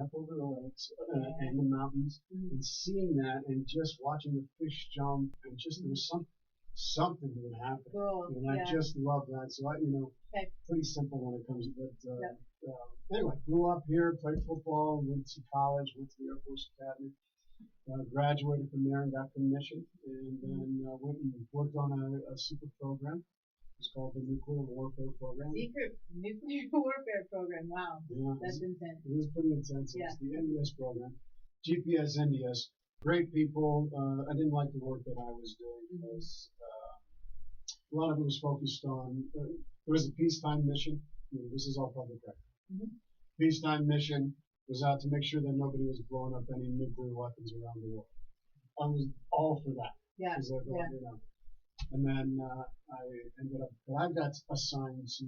up over the lakes and the mountains, and seeing that, and just watching the fish jump, and just there was something that would happen, Cool. and I just love that. So pretty simple when it comes. But anyway, grew up here, played football, went to college, went to the Air Force Academy. Graduated from there and got commissioned, and then went and worked on a super program. It's called the Nuclear Warfare Program. Secret Nuclear Warfare Program. Wow, yeah, that's intense. It was pretty intense. Yeah. It's the NDS program, GPS NDS. Great people. I didn't like the work that I was doing because a lot of it was focused on. It was a peacetime mission. This is all public record. Peacetime mission was out to make sure that nobody was blowing up any nuclear weapons around the world. I was all for that. Yeah. And then I ended up, I got assigned to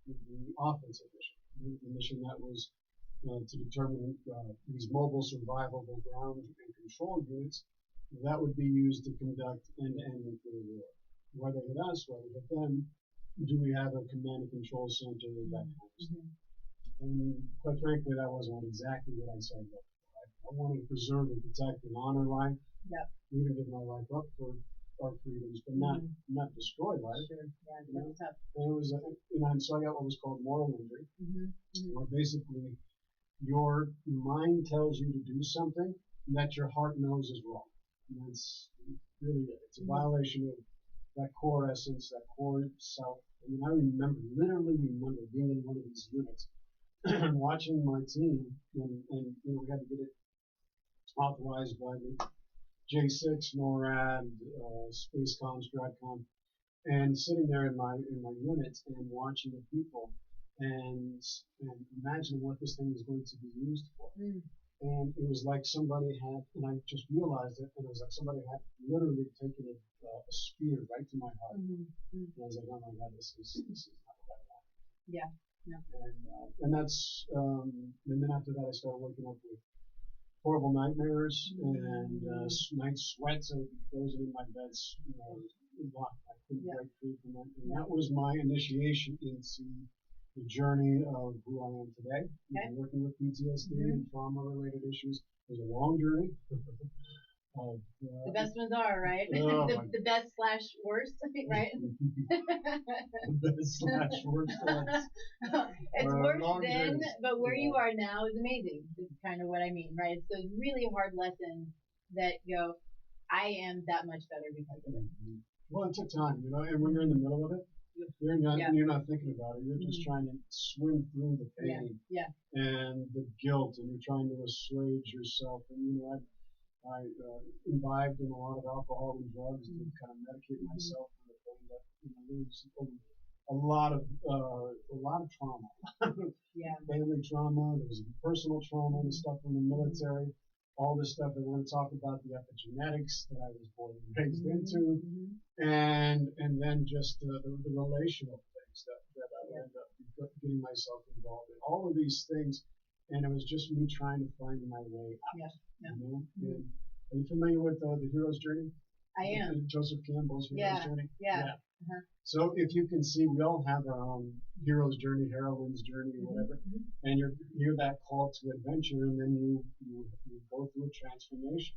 the offensive mission, the mission that was to determine these mobile survivable ground and control units that would be used to conduct end-to-end nuclear war. Whether hit us, whether hit them, do we have a command and control center, that kind of stuff. And quite frankly, that wasn't exactly what I signed up for. I wanted to preserve and protect and honor life. Yep. Even give my life up for our freedoms, but not destroy life. Sure. Yeah, that's tough. And it was, so I got what was called moral injury, where basically your mind tells you to do something that your heart knows is wrong. And that's really it. It's a violation of that core essence, that core self. I mean, I literally remember being in one of these units and watching my team, and we had to get it authorized by the J6, NORAD, Spacecomm, Stratcom, and sitting there in my unit and watching the people and imagining what this thing is going to be used for. And it was like somebody had, and I just realized it, and it was like somebody had literally taken a spear right to my heart. And I was like, oh my God, this is not what I want. Yeah. Yeah. And that's, and then after that I started waking up with horrible nightmares and night sweats. I would be frozen in my bed, locked. I couldn't break free from it. And that was my initiation into the journey of who I am today. Working with PTSD and trauma-related issues. It was a long journey. The best ones are, right? Oh the best / worst, right? The best / worst. It's worse then, but where you are now is amazing. Is kind of what I mean, right? It's those really hard lessons that go, I am that much better because of it. Well, it took time, and when you're in the middle of it, you're not thinking about it. You're just trying to swim through the pain and the guilt, and you're trying to assuage yourself. And I imbibed in a lot of alcohol and drugs to kind of medicate myself for the pain that there was a lot of trauma. Family trauma. There was personal trauma and stuff from the military. All this stuff that we're going to talk about, the epigenetics that I was born and raised into, and then just the relational things that I would end up getting myself involved in. All of these things, and it was just me trying to find my way out. Are you familiar with the hero's journey? I am. Joseph Campbell's hero's journey. Yeah. So if you can see, we all have our own hero's journey, heroine's journey, or whatever, and you hear that call to adventure, and then you go through a transformation.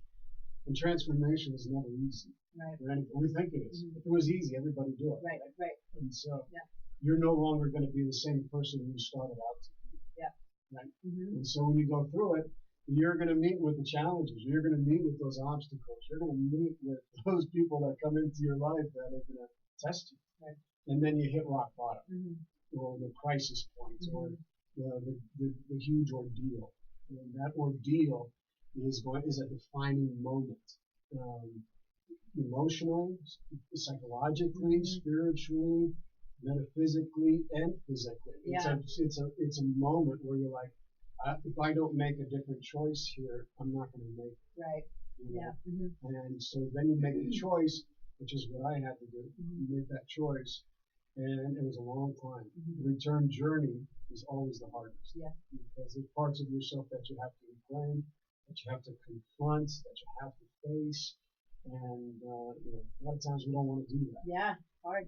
And transformation is never easy. Right. We think it is. If it was easy, everybody do it. Right. And so you're no longer going to be the same person you started out to be. Yeah. Right. And so when you go through it, you're going to meet with the challenges. You're going to meet with those obstacles. You're going to meet with those people that come into your life that are going to test you. Right. And then you hit rock bottom, or the crisis point, or the huge ordeal. And that ordeal is a defining moment, emotionally, psychologically, spiritually, metaphysically, and physically. It's a moment where you're like, if I don't make a different choice here, I'm not going to make it. Right. And so then you make the choice, which is what I had to do. You make that choice, and it was a long time. The return journey is always the hardest. Because there's parts of yourself that you have to reclaim, that you have to confront, that you have to face, and a lot of times we don't want to do that. Yeah, hard.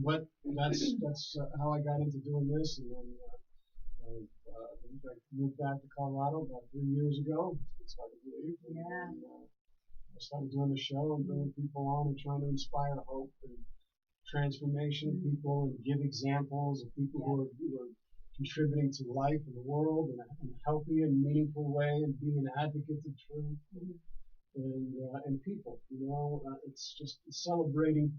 But that's how I got into doing this, and then I moved back to Colorado about 3 years ago. It's hard to believe. I started doing the show and bringing people on and trying to inspire hope and transformation of people and give examples of people who are contributing to life and the world in a healthy and meaningful way and being an advocate of truth and people. It's just celebrating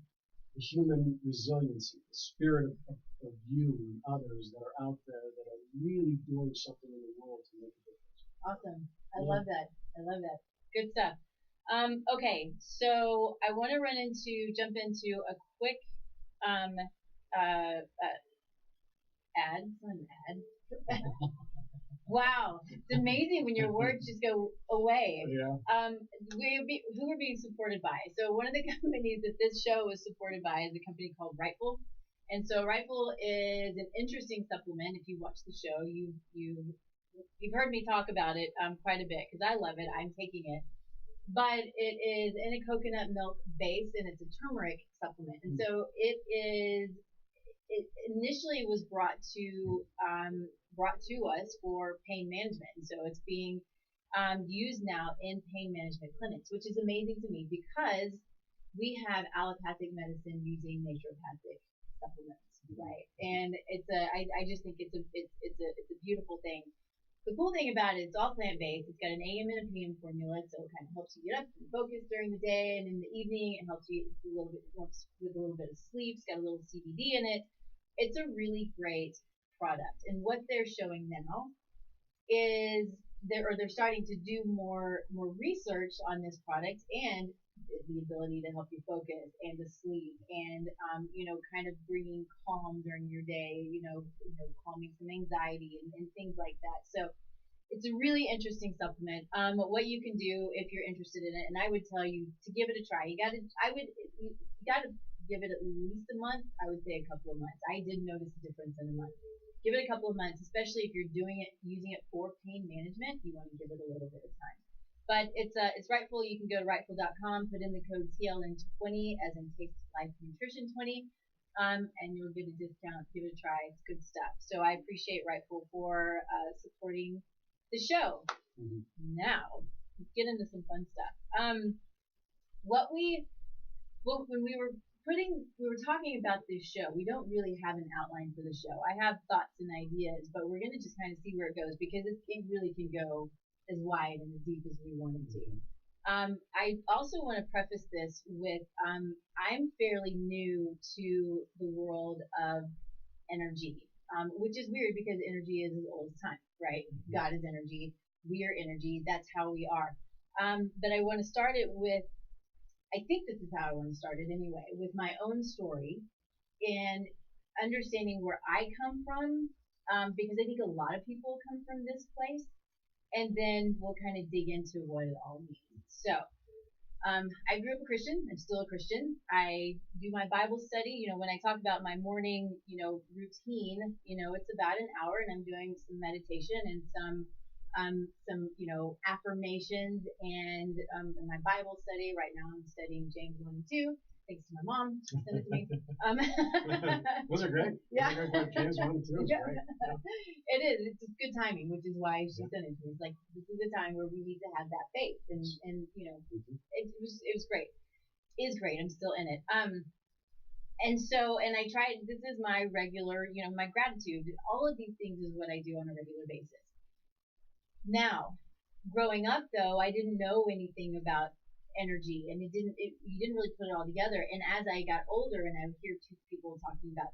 the human resiliency, the spirit of you and others that are out there that are really doing something in the world to make a difference. Awesome. I love that. Good stuff. Okay, so I want to jump into a quick ad. An ad. Wow, it's amazing when your words just go away. Yeah. Who we're being supported by. So one of the companies that this show is supported by is a company called Rightful. And so Rightful is an interesting supplement. If you watch the show, you've heard me talk about it quite a bit because I love it. I'm taking it. But it is in a coconut milk base and it's a turmeric supplement. And so it initially was brought to us for pain management. And so it's being used now in pain management clinics, which is amazing to me because we have allopathic medicine using naturopathic supplements, right? And I just think it's a beautiful thing. The cool thing about it, it's all plant-based. It's got an AM and a PM formula, so it kind of helps you get up and focus during the day and in the evening. It helps you helps with a little bit of sleep. It's got a little CBD in it. It's a really great product. And what they're showing now is they're starting to do more research on this product and the ability to help you focus and to sleep and kind of bringing calm during your day, calming some anxiety and things like that. So it's a really interesting supplement. What you can do if you're interested in it, and I would tell you to give it a try. You gotta give it at least a month. I would say a couple of months. I did notice a difference in a month. Give it a couple of months, especially if you're using it for pain management. You want to give it a little bit of time. But it's Rightful. You can go to rightful.com, put in the code TLN20 as in Taste Life Nutrition 20, and you'll get a discount. Give it a try. It's good stuff. So I appreciate Rightful for supporting the show. Mm-hmm. Now, let's get into some fun stuff. When we were talking about this show, we don't really have an outline for the show. I have thoughts and ideas, but we're going to just kind of see where it goes because it really can go as wide and as deep as we want it to. I also want to preface this with I'm fairly new to the world of energy, which is weird because energy is as old as time, right? God is energy. We are energy. That's how we are. But I want to start it with, I think this is how I want to start it anyway, with my own story and understanding where I come from, because I think a lot of people come from this place, and then we'll kind of dig into what it all means. So, I grew up a Christian. I'm still a Christian. I do my Bible study. When I talk about my morning, routine, it's about an hour, and I'm doing some meditation and some affirmations and my Bible study. Right now I'm studying James 1 and 2. Thanks to my mom. She sent it to me. Those are great. Yeah. James 1 and 2 is great. Yeah. It is. It's good timing, which is why she sent it to me. It's like, this is a time where we need to have that faith. And it was great. It is great. I'm still in it. And I tried, this is my regular, my gratitude. All of these things is what I do on a regular basis. Now, growing up though, I didn't know anything about energy, and you didn't really put it all together. And as I got older, and I would hear people talking about,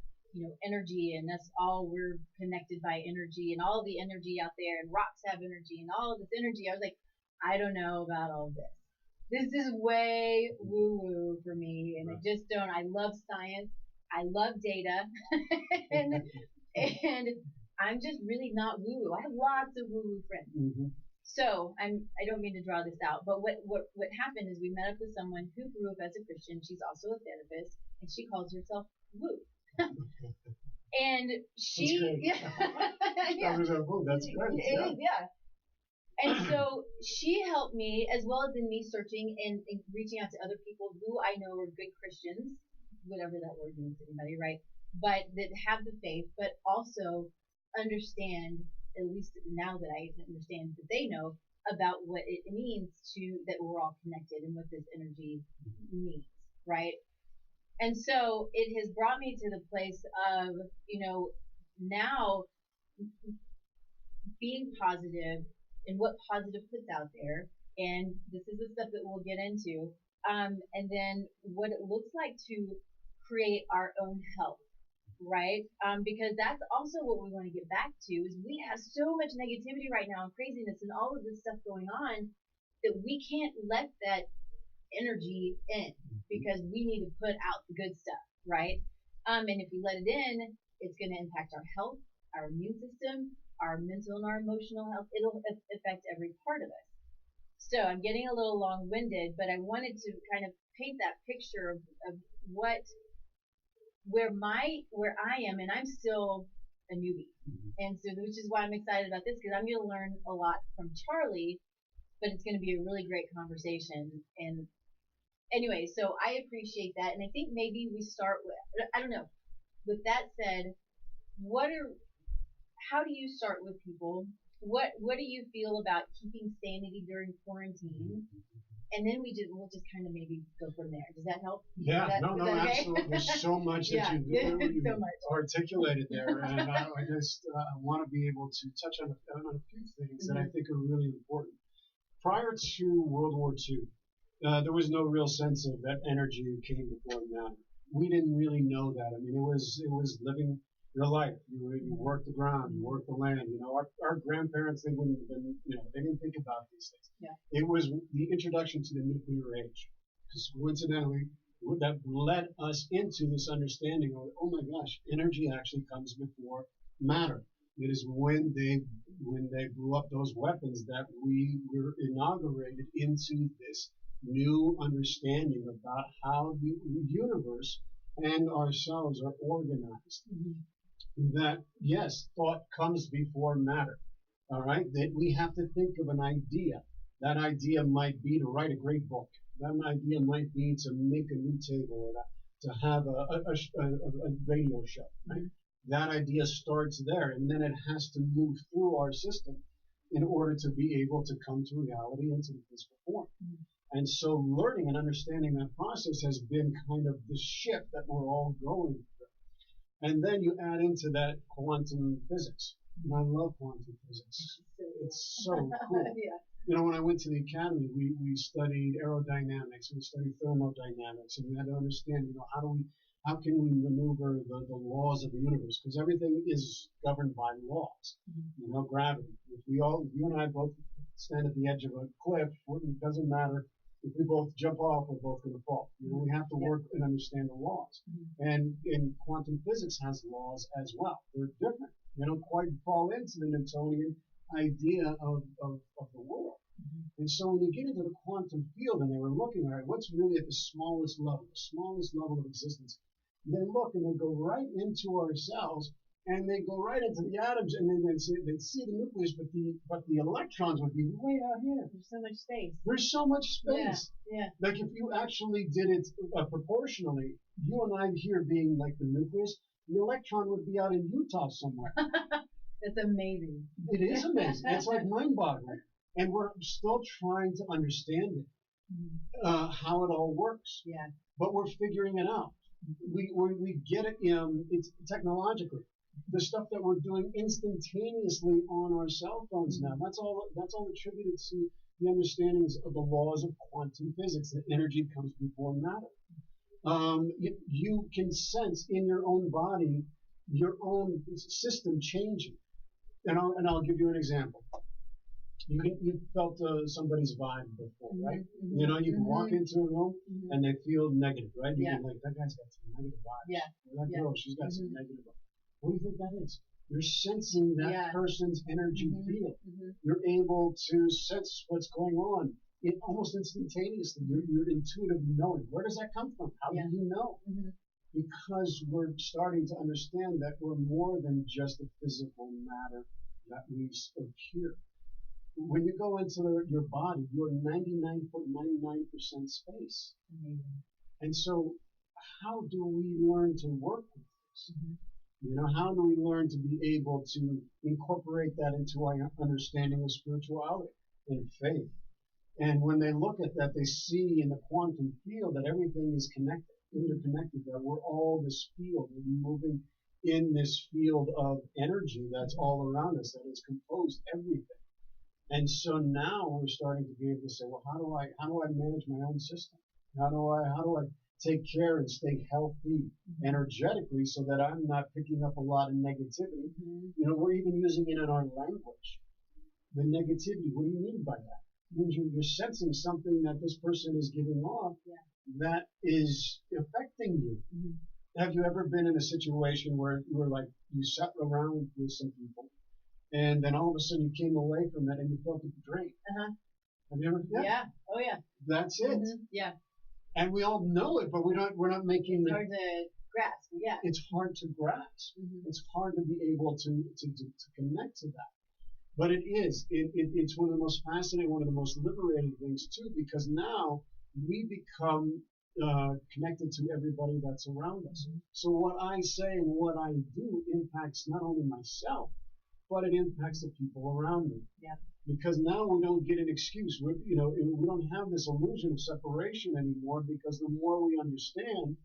energy, and us all, we're connected by energy, and all the energy out there, and rocks have energy, and all of this energy, I was like, I don't know about all this. This is way woo-woo for me, and I just don't. I love science. I love data, and I'm just really not woo-woo. I have lots of woo-woo friends. Mm-hmm. So I don't mean to draw this out, but what happened is we met up with someone who grew up as a Christian. She's also a therapist, and she calls herself Woo. And she, yeah. That's great. Yeah. And so she helped me, as well as in me searching and reaching out to other people who I know are good Christians, whatever that word means to anybody, right? But that have the faith, but also understand, at least now that I understand that they know about what it means to that we're all connected and what this energy means, right? And so it has brought me to the place of, now being positive and what positive puts out there. And this is the stuff that we'll get into. And then what it looks like to create our own health, right? Because that's also what we want to get back to is we have so much negativity right now and craziness and all of this stuff going on that we can't let that energy in because we need to put out the good stuff, right? And if we let it in, it's going to impact our health, our immune system, our mental and our emotional health. It'll affect every part of us. So I'm getting a little long-winded, but I wanted to kind of paint that picture of what where I am, and I'm still a newbie, and so which is why I'm excited about this because I'm going to learn a lot from Charlie, but it's going to be a really great conversation. And anyway, so I appreciate that, and I think maybe we start with I don't know. With that said, what are how do you start with people? What do you feel about keeping sanity during quarantine? And then we'll just kind of maybe go from there. Does that help? Yeah, no, okay? absolutely. There's so much that you've so much. articulated there, and I just want to be able to touch on a few things that I think are really important. Prior to World War II, there was no real sense of that energy came before matter. We didn't really know that. I mean, it was living your life. You worked the ground, you worked the land. Our grandparents, they wouldn't have been, they didn't think about these things. Yeah. It was the introduction to the nuclear age, because coincidentally, that led us into this understanding of, oh my gosh, energy actually comes before matter. It is when they blew up those weapons that we were inaugurated into this new understanding about how the universe and ourselves are organized. That, yes, thought comes before matter. All right? That we have to think of an idea. That idea might be to write a great book. That idea might be to make a new table or to have a radio show. Right? That idea starts there, and then it has to move through our system in order to be able to come to reality and to the physical form. And so learning and understanding that process has been kind of the shift that we're all going through. And then you add into that quantum physics. And I love quantum physics. It's so cool. Yeah. When I went to the academy, we studied aerodynamics, we studied thermodynamics, and we had to understand, how can we maneuver the laws of the universe? Because everything is governed by laws. Gravity. If you and I both stand at the edge of a cliff, it doesn't matter. If we both jump off, we're both going to fall. We have to work and understand the laws. And quantum physics has laws as well. They're different. They don't quite fall into the Newtonian idea of the world. And so when you get into the quantum field and they were looking at what's really at the smallest level of existence, they look and they go right into ourselves and they go right into the atoms and then they see the nucleus, but the electrons would be way out here. There's so much space. There's so much space. Yeah. Like if you actually did it proportionally, you and I here being like the nucleus, the electron would be out in Utah somewhere. That's amazing. It is amazing. It's like mind-boggling. And we're still trying to understand it, how it all works. Yeah. But we're figuring it out. We get it it's technologically. The stuff that we're doing instantaneously on our cell phones now, that's all attributed to the understandings of the laws of quantum physics, that energy comes before matter. You can sense in your own body your own system changing. And I'll give you an example. You felt somebody's vibe before, right? You can walk into a room and they feel negative, right? You can that guy's got some negative vibes. Yeah. Or that girl, she's got some negative vibes. What do you think that is? You're sensing that person's energy field. You're able to sense what's going on almost instantaneously. You're intuitive knowing. Where does that come from? How do you know? Because we're starting to understand that we're more than just the physical matter that we appear. When you go into your body, you're 99.99% space. And so how do we learn to work with this? You know, how do we learn to be able to incorporate that into our understanding of spirituality and faith? And when they look at that, they see in the quantum field that everything is connected, interconnected, that we're all this field, we're moving in this field of energy that's all around us, that has composed everything. And so now we're starting to be able to say, well, how do I manage my own system? How do I take care and stay healthy energetically so that I'm not picking up a lot of negativity? You know, we're even using it in our language. The negativity, what do you mean by that? It means you're sensing something that this person is giving off that is affecting you. Have you ever been in a situation where you were like, you sat around with some people and then all of a sudden you came away from it and you felt it drain? Have you ever? Yeah. Oh yeah. That's it. Yeah. And we all know it, but we're not making it's hard to grasp. Yeah. It's hard to grasp. It's hard to be able to connect to that. But it's one of the most fascinating, one of the most liberating things too, because now we become connected to everybody that's around us. So what I say and what I do impacts not only myself, but it impacts the people around me. Yeah. Because now we don't get an excuse. We don't have this illusion of separation anymore, because the more we understand,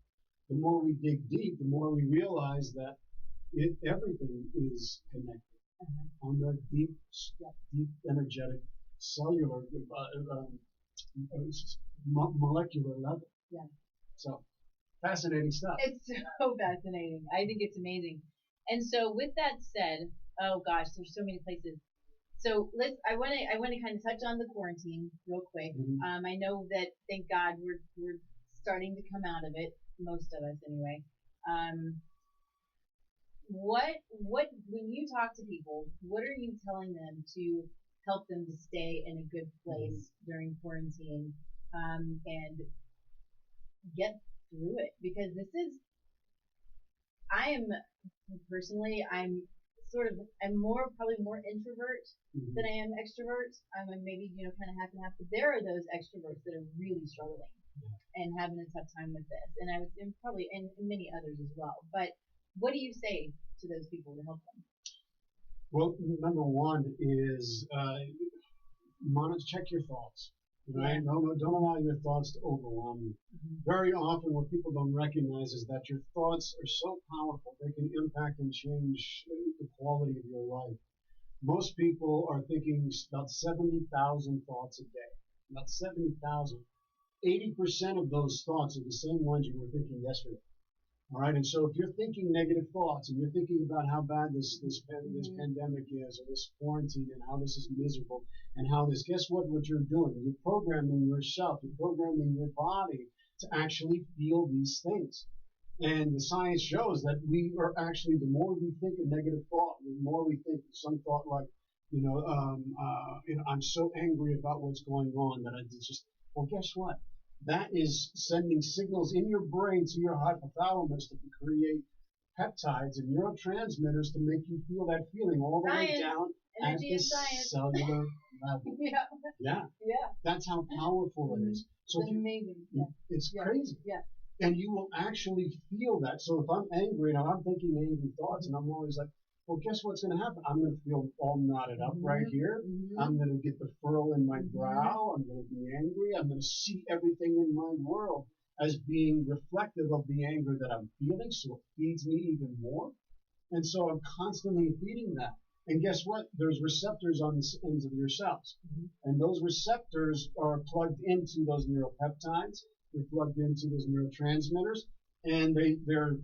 the more we dig deep, the more we realize that everything is connected on the deep energetic, cellular, molecular level. Yeah. So, fascinating stuff. It's so fascinating. I think it's amazing. And so, with that said, oh gosh, there's so many places. So I want to kind of touch on the quarantine real quick. I know that, thank God, we're starting to come out of it, most of us anyway. What when you talk to people, what are you telling them to help them to stay in a good place during quarantine, and get through it? Because I'm probably more introvert than I am extrovert. I'm maybe, kind of half and half, but there are those extroverts that are really struggling and having a tough time with this. And I would say probably, and many others as well. But what do you say to those people to help them? Well, number one is check your thoughts. Right? Don't allow your thoughts to overwhelm you. Very often what people don't recognize is that your thoughts are so powerful, they can impact and change the quality of your life. Most people are thinking about 70,000 thoughts a day. About 70,000. 80% of those thoughts are the same ones you were thinking yesterday. All right, and so if you're thinking negative thoughts and you're thinking about how bad this pandemic is, or this quarantine, and how this is miserable, and how this, guess what you're doing? You're programming yourself, you're programming your body to actually feel these things. And the science shows that we are actually, the more we think a negative thought, the more we think some thought like, I'm so angry about what's going on that well, guess what? That is sending signals in your brain to your hypothalamus to create peptides and neurotransmitters to make you feel that feeling all the way down at the cellular level. Yeah. That's how powerful it is. So it's amazing. It's crazy. Yeah. And you will actually feel that. So if I'm angry and I'm thinking angry thoughts, and I'm always like, well, guess what's going to happen? I'm going to feel all knotted up right here. I'm going to get the furrow in my brow. I'm going to be angry. I'm going to see everything in my world as being reflective of the anger that I'm feeling, so it feeds me even more. And so I'm constantly feeding that. And guess what? There's receptors on the ends of your cells. And those receptors are plugged into those neuropeptides. They're plugged into those neurotransmitters. And they're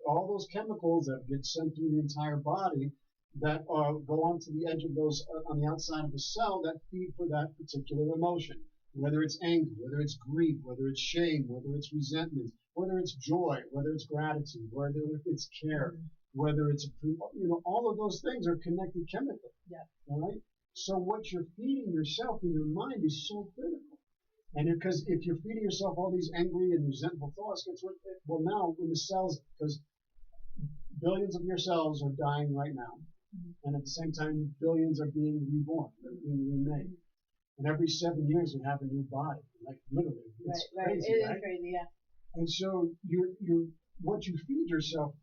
all those chemicals that get sent through the entire body that go onto the edge of those on the outside of the cell that feed for that particular emotion, whether it's anger, whether it's grief, whether it's shame, whether it's resentment, whether it's joy, whether it's gratitude, whether it's care, whether it's all of those things are connected chemically. All right. So what you're feeding yourself in your mind is so critical. And because if you're feeding yourself all these angry and resentful thoughts, guess what? Well, now when the cells, because billions of your cells are dying right now, and at the same time, billions are being reborn, they're being remade. And every 7 years, we have a new body, like literally. It's crazy, It right? is crazy, yeah. And so what you feed yourself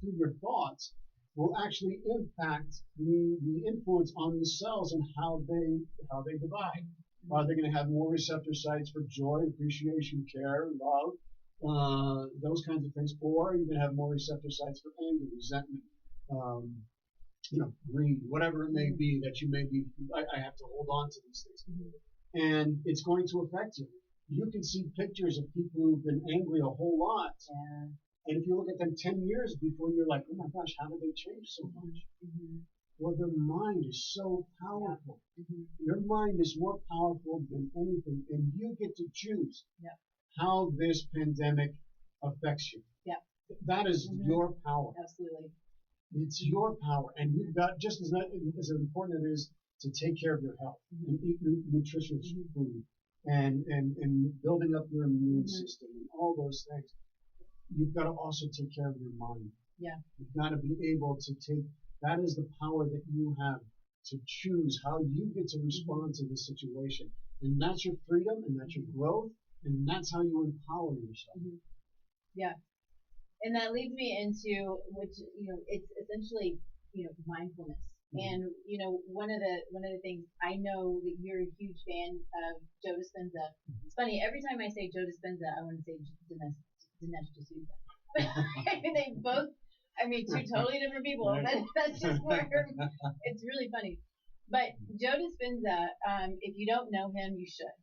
through your thoughts will actually impact the influence on the cells and how they divide. Are they going to have more receptor sites for joy, appreciation, care, love, those kinds of things, or are you going to have more receptor sites for anger, resentment, greed, whatever it may be that you may be? I have to hold on to these things, and it's going to affect you. You can see pictures of people who've been angry a whole lot. Yeah. And if you look at them 10 years before, you're like, oh my gosh, how did they change so much? Well, their mind is so powerful. Your mind is more powerful than anything, and you get to choose how this pandemic affects you. Yeah. That is your power. Absolutely. It's your power, and you've got just as important it is to take care of your health and eat nutritious food and building up your immune system and all those things. You've got to also take care of your mind. Yeah. You've got to be able to take, that is the power that you have to choose how you get to respond to this situation. And that's your freedom, and that's your growth, and that's how you empower yourself. Yeah. And that leads me into, which, it's essentially, mindfulness. And, one of the things, I know that you're a huge fan of Joe Dispenza. It's funny, every time I say Joe Dispenza, I want to say Dinesh D'Souza. They both, two totally different people, but that's just where it's really funny. But Joe Dispenza, if you don't know him, you should.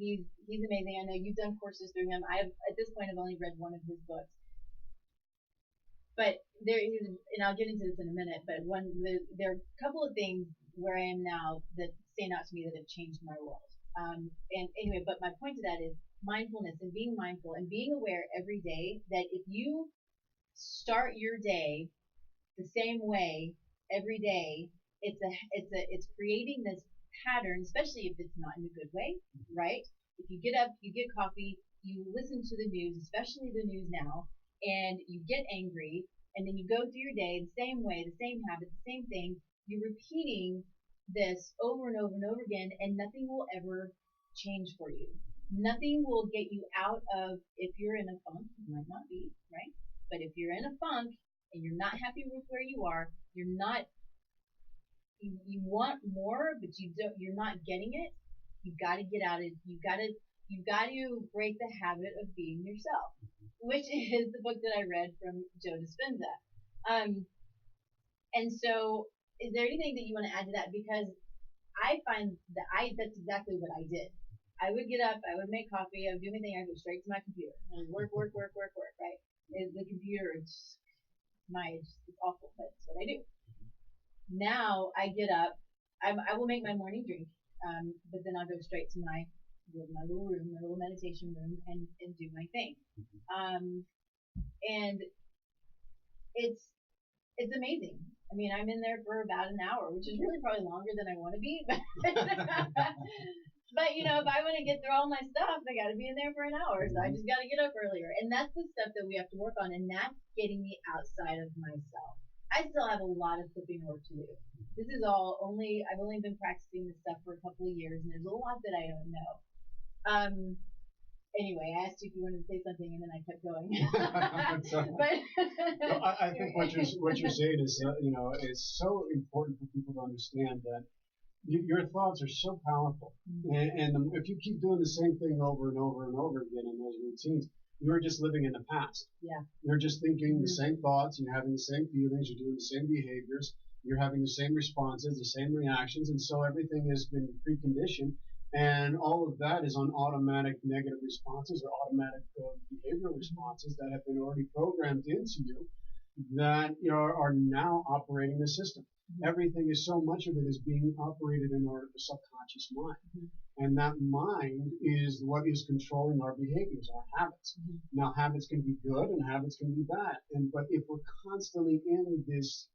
He's amazing. I know you've done courses through him. At this point, I've only read one of his books. But and I'll get into this in a minute, but there are a couple of things where I am now that stand out to me that have changed my world. And anyway, but my point to that is mindfulness and being mindful and being aware every day that if you start your day the same way every day, it's creating this pattern, especially if it's not in a good way, right? If you get up, you get coffee, you listen to the news, especially the news now, and you get angry, and then you go through your day the same way, the same habit, the same thing. You're repeating this over and over and over again, and nothing will ever change for you. Nothing will get you out of, if you're in a funk, you might not be, right? But if you're in a funk and you're not happy with where you are, you want more, but you're not getting it. You've got to get out of, you've got to break the habit of being yourself, which is the book that I read from Joe Dispenza. And so is there anything that you want to add to that? Because I find that that's exactly what I did. I would get up, I would make coffee, I would do anything, I would go straight to my computer. I would work, right? The computer, it's awful, but it's what I do. Now I get up, I will make my morning drink, but then I'll go straight to my little room, my little meditation room, and do my thing. And it's amazing. I'm in there for about an hour, which is really probably longer than I want to be. But if I want to get through all my stuff, I got to be in there for an hour. So I just got to get up earlier. And that's the stuff that we have to work on. And that's getting me outside of myself. I still have a lot of flipping work to do. This is I've only been practicing this stuff for a couple of years, and there's a lot that I don't know. Anyway, I asked you if you wanted to say something, and then I kept going. I think what you're saying is, it's so important for people to understand that your thoughts are so powerful, and if you keep doing the same thing over and over and over again in those routines, you're just living in the past. Yeah. You're just thinking the same thoughts, and you're having the same feelings, you're doing the same behaviors, you're having the same responses, the same reactions, and so everything has been preconditioned. And all of that is on automatic negative responses or automatic behavioral responses that have been already programmed into you that are now operating the system. Everything is, so much of it is being operated in our subconscious mind. And that mind is what is controlling our behaviors, our habits. Now, habits can be good and habits can be bad. But if we're constantly in this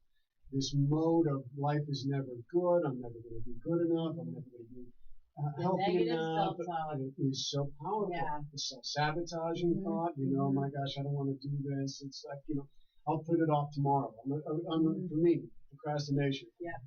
mode of life is never good, I'm never going to be good enough, I'm never going to be healthy enough, it is so powerful. Yeah. The self-sabotaging thought, oh my gosh, I don't want to do this. It's like, I'll put it off tomorrow. For me, procrastination. Yeah.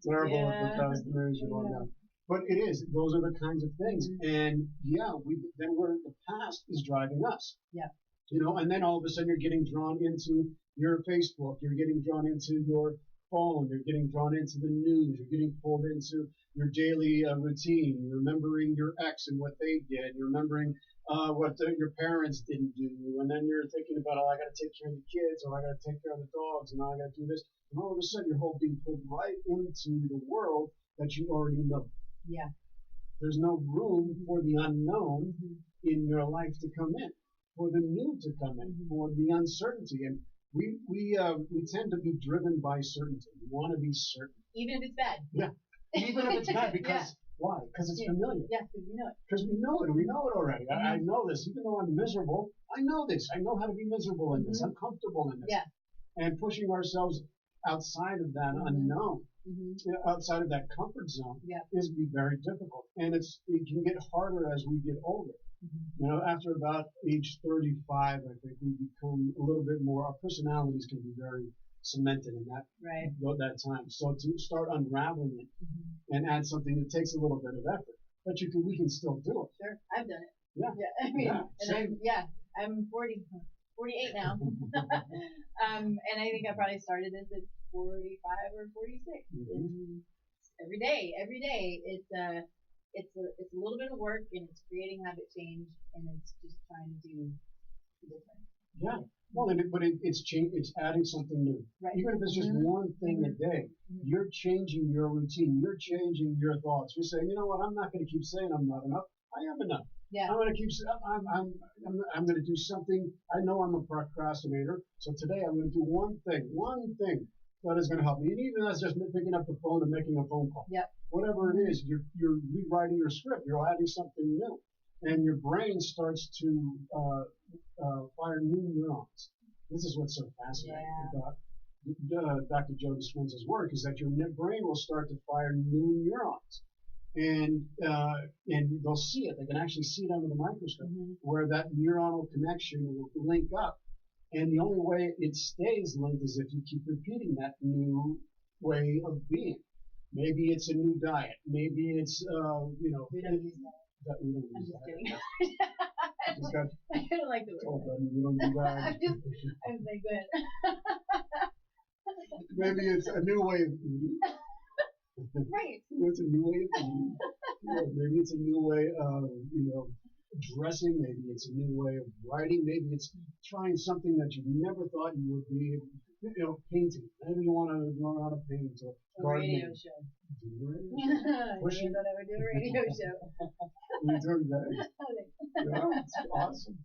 Terrible with procrastination on that. But it is. Those are the kinds of things. And the past is driving us. Yeah. And then all of a sudden you're getting drawn into your Facebook, you're getting drawn into your phone, you're getting drawn into the news, you're getting pulled into your daily routine, you're remembering your ex and what they did, you're remembering what your parents didn't do, and then you're thinking about, oh, I got to take care of the kids, or I got to take care of the dogs, and I got to do this, and all of a sudden you're whole being pulled right into the world that you already know. Yeah. There's no room for the unknown in your life to come in, for the new to come in, for the uncertainty. And we tend to be driven by certainty. We want to be certain. Even if it's bad. Yeah. Even if it's bad, because why? Because it's familiar. Yeah, because we know it. Because we know it. We know it already. I know this. Even though I'm miserable, I know this. I know how to be miserable in this. I'm comfortable in this. Yeah. And pushing ourselves outside of that unknown, outside of that comfort zone, is be very difficult. And it can get harder as we get older. After about age 35, I think we become a little bit more, our personalities can be very cemented in that time. So to start unraveling it and add something, it takes a little bit of effort. But we can still do it. Sure, I've done it. Yeah. I mean, same. I'm 48 now. And I think I probably started this at 45 or 46. And every day, it's a little bit of work, and it's creating habit change, and it's just trying to do different. Yeah. Well, it's adding something new. Right. Even if it's just one thing a day, you're changing your routine. You're changing your thoughts. You're saying, you know what? I'm not going to keep saying I'm not enough. I am enough. Yeah. I'm going to keep. I'm going to do something. I know I'm a procrastinator, so today I'm going to do one thing that is going to help me. And even that's just picking up the phone and making a phone call. Yep. Whatever it is, you're rewriting your script. You're adding something new, and your brain starts to fire new neurons. This is what's so fascinating about Dr. Joe Dispenza's work, is that your brain will start to fire new neurons. And they'll see it. They can actually see it under the microscope, where that neuronal connection will link up. And the only way it stays linked is if you keep repeating that new way of being. Maybe it's a new diet. Maybe it's We don't use that. We don't I'm use just that. kidding. Just got I don't like the told word. them we don't do that. I'm like, go ahead. Maybe it's a new way of eating. Right. It's a new way of eating. Maybe it's a new way of, dressing. Maybe it's a new way of writing. Maybe it's trying something that you never thought you would be, painting. Maybe you want to learn how to paint or gardening. Radio show. Do a radio show. You don't ever do a radio show. You're doing great. Yeah, it's awesome.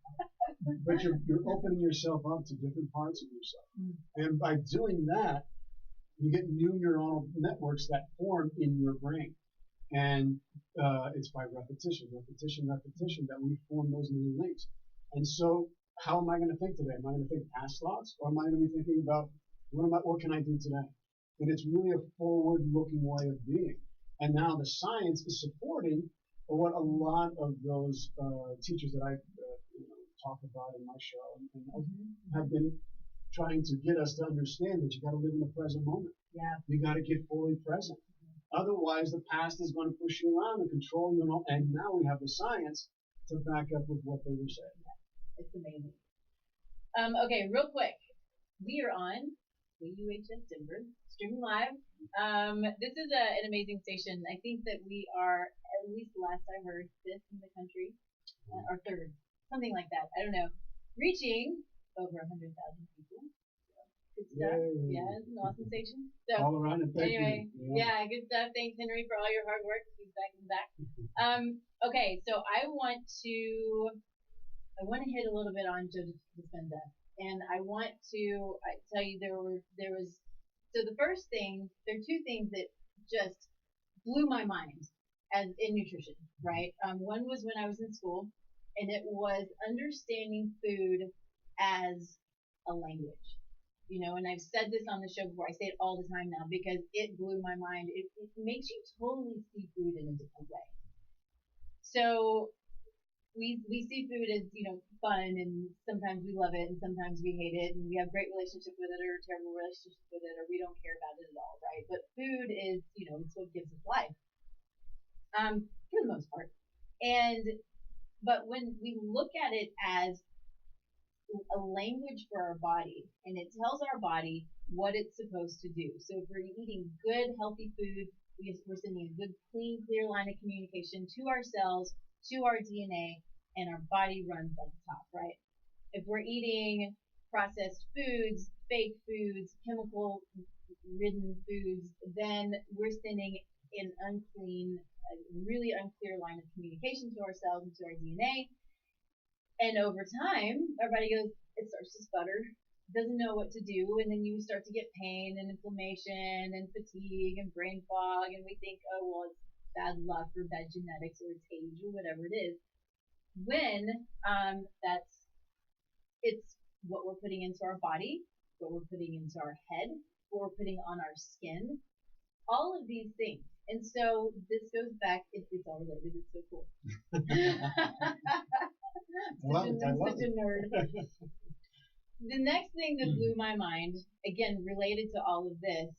But you're opening yourself up to different parts of yourself. And by doing that, you get new neuronal networks that form in your brain. And it's by repetition that we form those new links. And so how am I going to think today? Am I going to think past thoughts? Or am I going to be thinking about what can I do today? And it's really a forward-looking way of being. And now the science is supporting what a lot of those teachers that I talk about in my show and have been trying to get us to understand that you got to live in the present moment. Yeah. You got to get fully present. Otherwise, the past is going to push you around and control you. And now we have the science to back up with what they were saying. It's amazing. Okay, real quick. We are on KUHS Denver, streaming live. This is an amazing station. I think that we are, at least last I heard, fifth in the country, or third, something like that. I don't know. Reaching over 100,000 people. Good stuff. Yay. Yeah, it's an awesome station. So All around and thank anyway, you. yeah, good stuff. Thanks, Henry, for all your hard work. He's back in the back. Okay, so I want to hit a little bit on Joe Dispenza, and I want to tell you there was so the first thing, there are two things that just blew my mind as in nutrition, right? One was when I was in school, and it was understanding food as a language. And I've said this on the show before. I say it all the time now because it blew my mind. It makes you totally see food in a different way. So we see food as, fun, and sometimes we love it and sometimes we hate it, and we have great relationship with it or terrible relationship with it, or we don't care about it at all, right? But food is, it's what gives us life. For the most part. But when we look at it as a language for our body, and it tells our body what it's supposed to do. So if we're eating good, healthy food, we're sending a good, clean, clear line of communication to our cells, to our DNA, and our body runs like a top, right? If we're eating processed foods, fake foods, chemical ridden foods, then we're sending an unclean, a really unclear line of communication to our cells and to our DNA. And over time, our body goes, it starts to sputter, doesn't know what to do, and then you start to get pain and inflammation and fatigue and brain fog, and we think, oh, well, it's bad luck or bad genetics or it's age or whatever it is. When it's what we're putting into our body, what we're putting into our head, what we're putting on our skin, all of these things. And so this goes back, it's all related, it's so cool. I'm such a nerd. The next thing that blew my mind, again, related to all of this,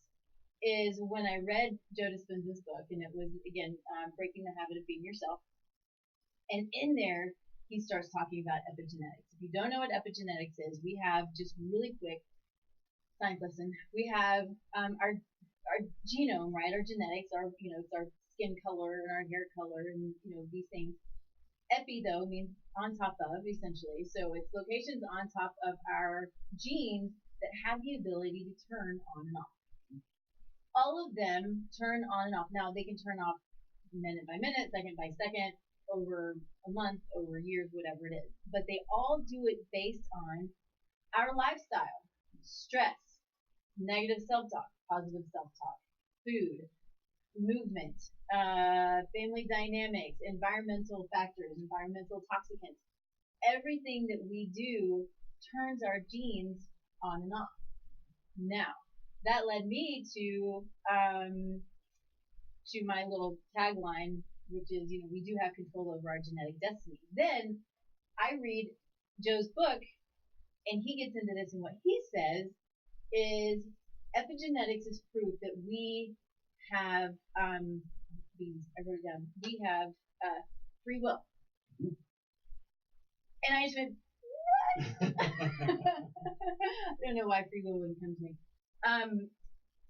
is when I read Joe Dispenza's book, and it was, again, Breaking the Habit of Being Yourself. And in there, he starts talking about epigenetics. If you don't know what epigenetics is, we have, just really quick, science lesson, we have our genome, right? Our genetics, it's our skin color and our hair color and, these things. Epi, though, means on top of, essentially. So it's locations on top of our genes that have the ability to turn on and off. All of them turn on and off. Now, they can turn off minute by minute, second by second, over a month, over years, whatever it is. But they all do it based on our lifestyle, stress, negative self-talk, positive self-talk, food, movement, family dynamics, environmental factors, environmental toxicants. Everything that we do turns our genes on and off. Now, that led me to my little tagline, which is, we do have control over our genetic destiny. Then I read Joe's book, and he gets into this, and what he says is epigenetics is proof that we have I wrote it down. We have free will. And I just went, what? I don't know why free will wouldn't come to me.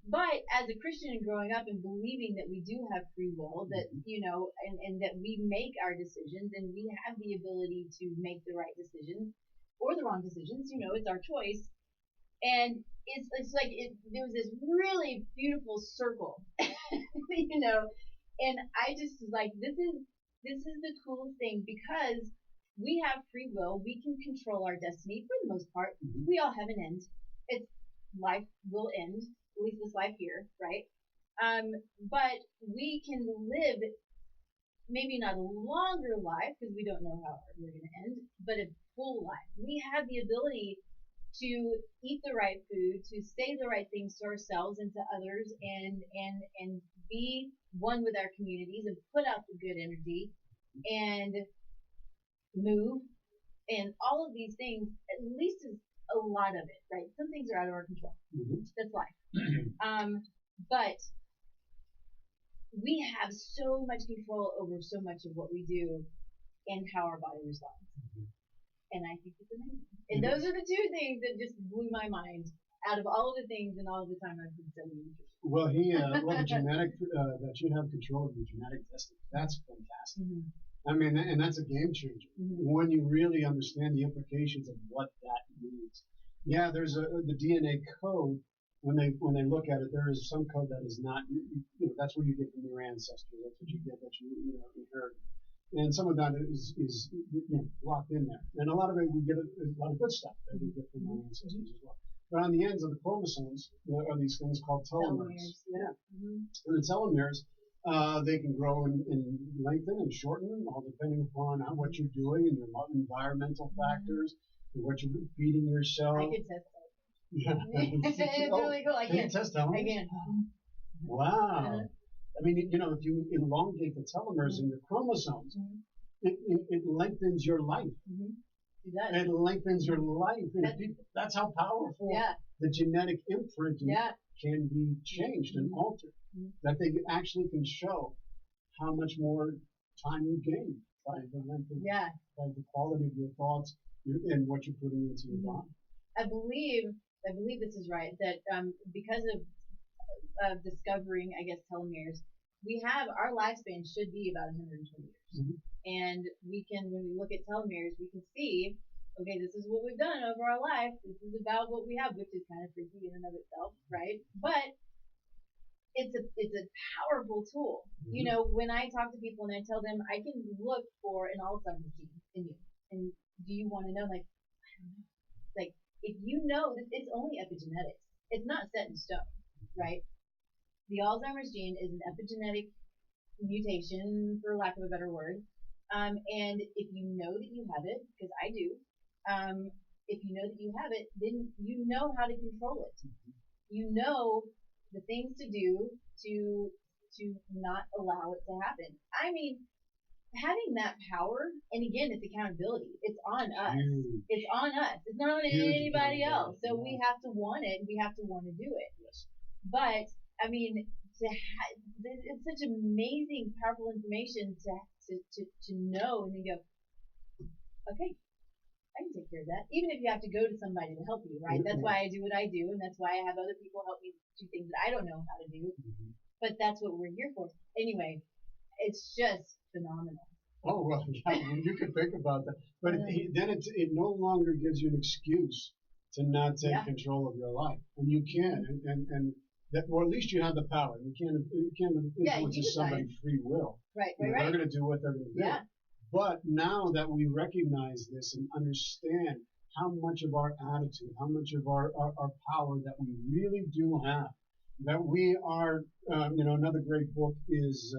But as a Christian and growing up and believing that we do have free will, that, and that we make our decisions and we have the ability to make the right decisions or the wrong decisions, it's our choice. And it's like there was this really beautiful circle, and I just was like, this is the coolest thing, because we have free will, we can control our destiny for the most part. We all have an end. Life will end, at least this life here, right? But we can live maybe not a longer life, because we don't know how we're going to end, but a full life. We have the ability to eat the right food, to say the right things to ourselves and to others, and be one with our communities and put out the good energy and move, and all of these things, at least is a lot of it, right? Some things are out of our control. That's life. But we have so much control over so much of what we do and how our body responds. And I think it's amazing. And those are the two things that just blew my mind out of all of the things and all of the time I've been studying nutrition. Well, the genetic, that you have control of your genetic destiny, that's fantastic. I mean, and that's a game changer when you really understand the implications of what that means. Yeah, there's the DNA code. When they look at it, there is some code that is not. That's what you get from your ancestors. That's what you get that you inherit. And some of that is locked in there. And a lot of it, we get a lot of good stuff that we get from our ancestors as well. But on the ends of the chromosomes, there are these things called telomeres. Yeah. And the telomeres, they can grow and lengthen and shorten, all depending upon what you're doing and your environmental factors, and what you're feeding yourself. I could test that. Yeah. It's really cool. I can test telomeres? I can. Wow. I mean, if you elongate the telomeres in your chromosomes, it lengthens your life. It does. It lengthens your life. That's how powerful the genetic imprint can be changed and altered. That they actually can show how much more time you gain by the length of, by the quality of your thoughts and what you're putting into your body. I believe this is right, that because of discovering, I guess, telomeres, we have our lifespan should be about 120 years. Mm-hmm. And we can, when we look at telomeres, we can see, okay, this is what we've done over our life. This is about what we have, which is kind of freaky in and of itself, right? But it's a powerful tool. Mm-hmm. You know, when I talk to people and I tell them I can look for an Alzheimer's gene in you, and do you want to know? Like, I don't know. Like, if you know that it's only epigenetics, it's not set in stone, right? The Alzheimer's gene is an epigenetic mutation, for lack of a better word. And if you know that you have it, because I do, if you know that you have it, then you know how to control it. You know the things to do to not allow it to happen. I mean, having that power, and again, it's accountability. It's on us. It's on us. It's not on anybody else. So we have to want it. We have to want to do it. Yes. But I mean, it's such amazing, powerful information to know and then go, okay, I can take care of that. Even if you have to go to somebody to help you, right? That's why I do what I do, and that's why I have other people help me do things that I don't know how to do. Mm-hmm. But that's what we're here for. Anyway, it's just phenomenal. Oh, well, yeah, you can think about that. But then it no longer gives you an excuse to not take control of your life. And you can, and that, or at least you have the power. You can't influence somebody's free will. Right. They're going to do what they're going to do. Yeah. But now that we recognize this and understand how much of our attitude, how much of our power that we really do have, that we are, another great book is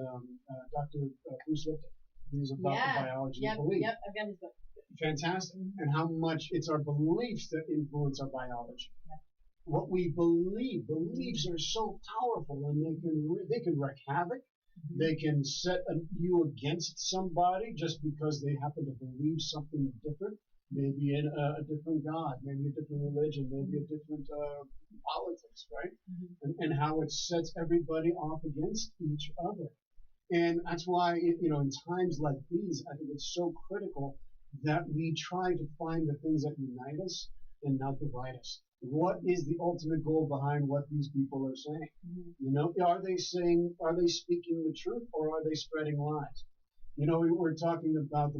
Dr. Bruce Lipton. He's about the biology of belief. Yep, I've got his book. Fantastic. Mm-hmm. And how much it's our beliefs that influence our biology. Yep. What we beliefs are so powerful, and they can wreak havoc. Mm-hmm. They can set you against somebody just because they happen to believe something different. Maybe in a different God, maybe a different religion, maybe a different politics, right? Mm-hmm. And how it sets everybody off against each other. And that's why, in times like these, I think it's so critical that we try to find the things that unite us and not divide us. What is the ultimate goal behind what these people are saying? Mm-hmm. Are they speaking the truth, or are they spreading lies? We were talking about the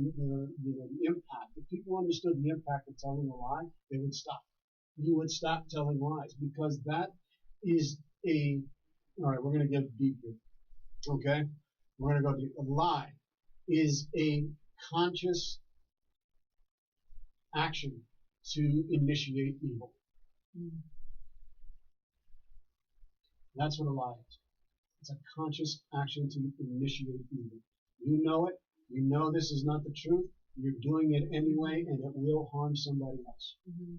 impact. If people understood the impact of telling a lie, they would stop. You would stop telling lies, because that is all right, we're going to get deep here. Okay? We're going to go deep. A lie is a conscious action to initiate evil. Mm. That's what a lie is. It's a conscious action to initiate evil. You know it. You know this is not the truth. You're doing it anyway, and it will harm somebody else. Mm-hmm.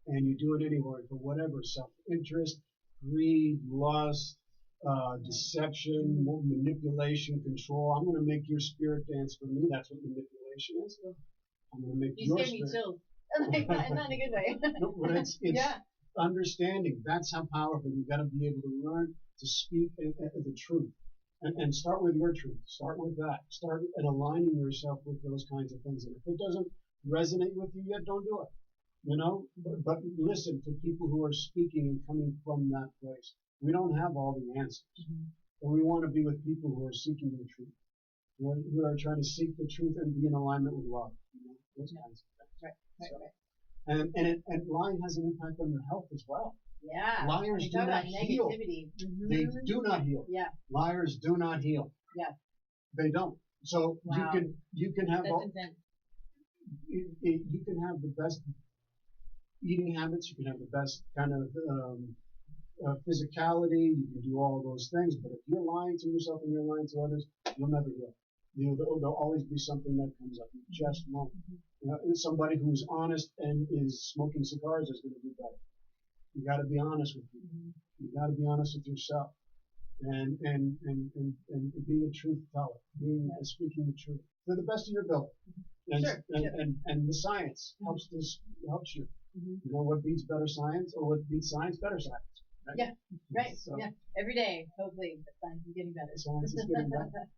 And you do it anyway for whatever, self-interest, greed, lust, deception, manipulation, control. I'm going to make your spirit dance for me. That's what manipulation is. I'm going to make your spirit. You scared me too. Not in a good way. No, but it's understanding. That's how powerful. You've got to be able to learn to speak the truth. And start with your truth. Start with that. Start at aligning yourself with those kinds of things. And if it doesn't resonate with you yet, don't do it. But listen to people who are speaking and coming from that place. We don't have all the answers. Mm-hmm. But we want to be with people who are seeking the truth. Who are trying to seek the truth and be in alignment with love. Those kinds of things. Right. And lying has an impact on your health as well. Yeah. Liars do not heal. Mm-hmm. They do not heal. Yeah. Liars do not heal. Yeah. They don't. So you can have you can have the best eating habits. You can have the best kind of physicality. You can do all those things. But if you're lying to yourself and you're lying to others, you'll never heal. There'll always be something that comes up. You just won't. Somebody who's honest and is smoking cigars is going to do better. You got to be honest with people. You got to be honest with yourself, and being a truth teller, speaking the truth to the best of your ability. And the science helps you. Mm-hmm. What beats better science, or what beats science? Better science. Right? Yeah. Right. So, every day, hopefully, science is getting better. Science is getting better.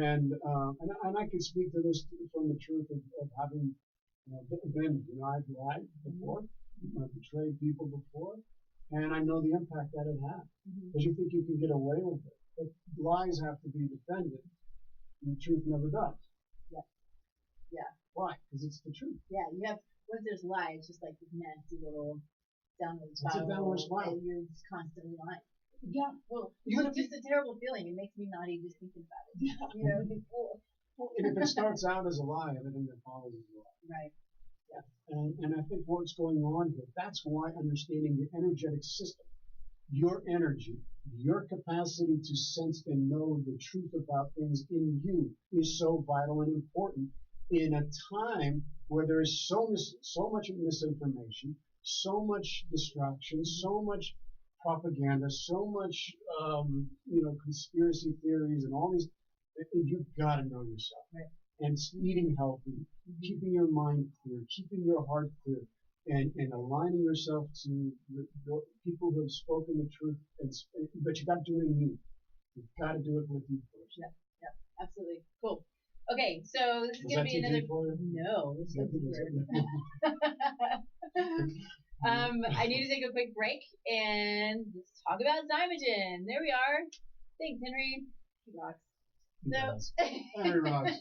And I can speak to this from the truth of having I've lied before, I've betrayed people before, and I know the impact that it had. Because you think you can get away with it, but lies have to be defended, and the truth never does. Yeah. Yeah. Why? Because it's the truth. Yeah, you have, once there's lie, it's just like this nasty little downward It's a spiral. downward spiral. And you're just constantly lying. Yeah. Well, it's just a terrible feeling. It makes me naughty just thinking about it. You know, Well, and if it starts out as a lie, everything that follows is a lie. Right. And I think what's going on here, that's why understanding your energetic system, your energy, your capacity to sense and know the truth about things in you is so vital and important in a time where there is so much misinformation, so much distraction, so much propaganda, so much conspiracy theories and all these. You've got to know yourself. Right. And eating healthy, keeping your mind clear, keeping your heart clear, and aligning yourself to the people who have spoken the truth. But you got to do it in you. You've got to do it with you first. Yeah, absolutely. Cool. Okay, so this is going to be another. No, this is weird. I need to take a quick break and let's talk about Zymogen. There we are. Thanks, Henry. He rocks. Henry rocks.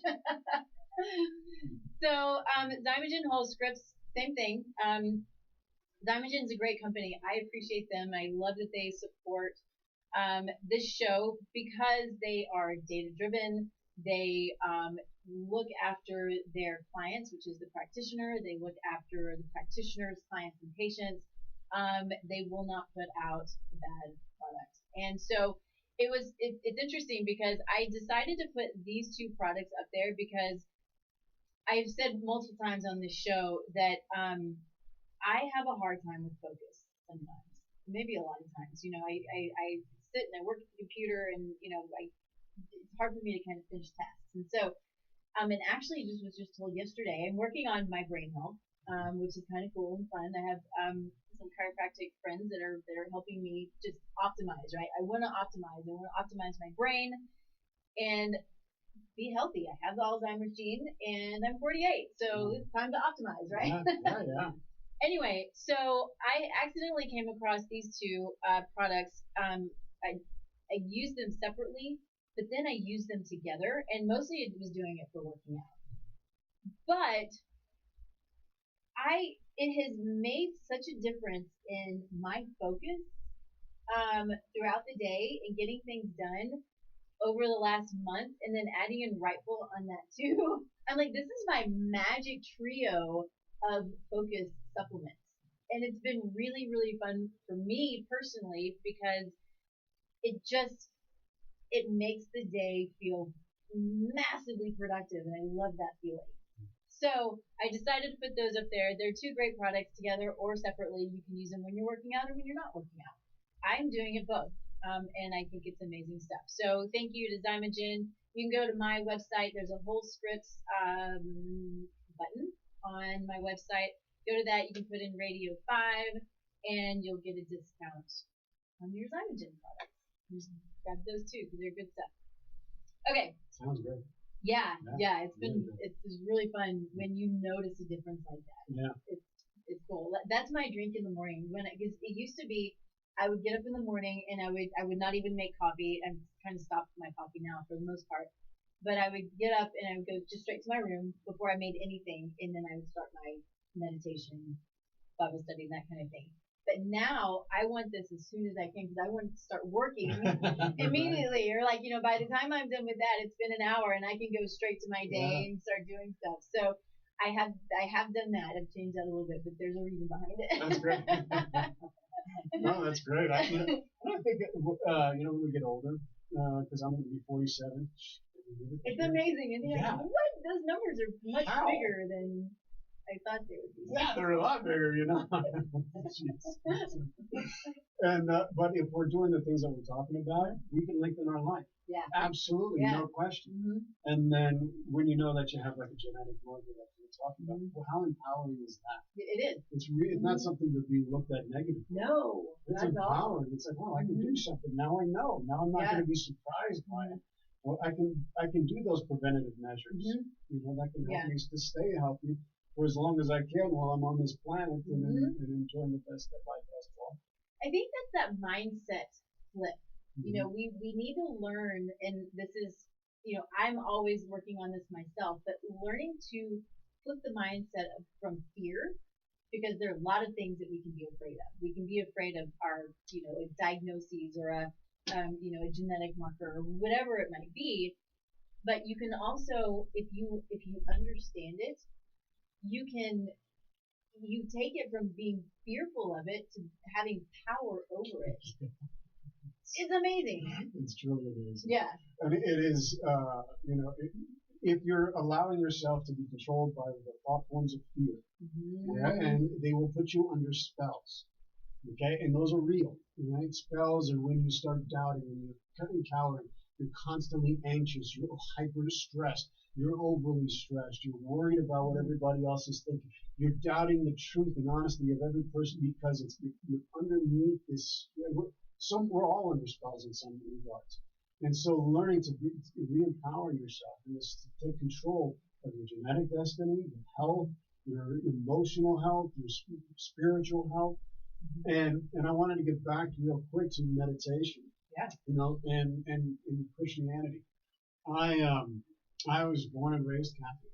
So, Zymogen Whole Scripts, same thing. Zymogen's a great company. I appreciate them. I love that they support this show because they are data driven. They look after their clients, which is the practitioner. They look after the practitioner's clients and patients. They will not put out bad products. And so it's interesting because I decided to put these two products up there because I've said multiple times on this show that I have a hard time with focus sometimes, maybe a lot of times. You know, I sit and I work at the computer, and it's hard for me to kind of finish tasks. And so, and actually, was just told yesterday, I'm working on my brain health, which is kind of cool and fun. I have some chiropractic friends that are helping me just optimize. Right, I want to optimize. I want to optimize my brain and be healthy. I have the Alzheimer's gene, and I'm 48, so it's time to optimize, right? Yeah. Anyway, so I accidentally came across these two products. I used them separately, but then I used them together, and mostly it was doing it for working out. But it has made such a difference in my focus throughout the day and getting things done over the last month, and then adding in Rightful on that too. I'm like, this is my magic trio of focus supplements. And it's been really, really fun for me personally because it makes the day feel massively productive, and I love that feeling. So I decided to put those up there. They're two great products together or separately. You can use them when you're working out or when you're not working out. I'm doing it both. And I think it's amazing stuff. So thank you to Zymogen. You can go to my website. There's a Whole Scripts button on my website. Go to that. You can put in Radio 5, and you'll get a discount on your Zymogen products. Just grab those too because they're good stuff. Okay. Sounds good. Yeah. It's really fun when you notice a difference like that. Yeah. It's cool. That's my drink in the morning. Because it used to be, I would get up in the morning and I would not even make coffee. I'm trying to stop my coffee now for the most part. But I would get up and I would go just straight to my room before I made anything, and then I would start my meditation, Bible study, that kind of thing. But now I want this as soon as I can because I want to start working immediately. Or by the time I'm done with that, it's been an hour and I can go straight to my day and start doing stuff. So I have done that. I've changed that a little bit, but there's a reason behind it. That's great. No, that's great. I think when we get older, because I'm going to be 47. It's amazing, isn't it? Yeah. What? Those numbers are much bigger than I thought they would be. Yeah, they're a lot bigger, But if we're doing the things that we're talking about, we can lengthen our life. Yeah. Absolutely, no question. Mm-hmm. And then when you know that you have like a genetic marker that you're talking about, well, how empowering is that? It is. It's not something to be looked at negatively. No. It's empowering. It's like, I can do something. Now I know. Now I'm not going to be surprised by it. Well, I can do those preventative measures. That can help me to stay healthy. for as long as I can while I'm on this planet and enjoying the best that life has to offer. I think that's that mindset flip. You know, we need to learn, and this is, you know, I'm always working on this myself, but learning to flip the mindset from fear, because there are a lot of things that we can be afraid of. We can be afraid of our, you know, diagnoses or you know, a genetic marker or whatever it might be. But you can also, if you understand it, you can you take it from being fearful of it to having power over it. It's amazing. It's truly amazing. Yeah. I mean, it is, you know, if you're allowing yourself to be controlled by the thought forms of fear, and they will put you under spells, okay? And those are real, right? Spells are when you start doubting, when you're cowering, you're constantly anxious, you're hyper stressed, you're overly stressed, you're worried about what everybody else is thinking, you're doubting the truth and honesty of every person because you're underneath this. We're all under spells in some regards. And so learning to re-empower yourself and to take control of your genetic destiny, your health, your emotional health, your spiritual health. And I wanted to get back real quick to meditation. Yeah. You know, and in Christianity. I was born and raised Catholic.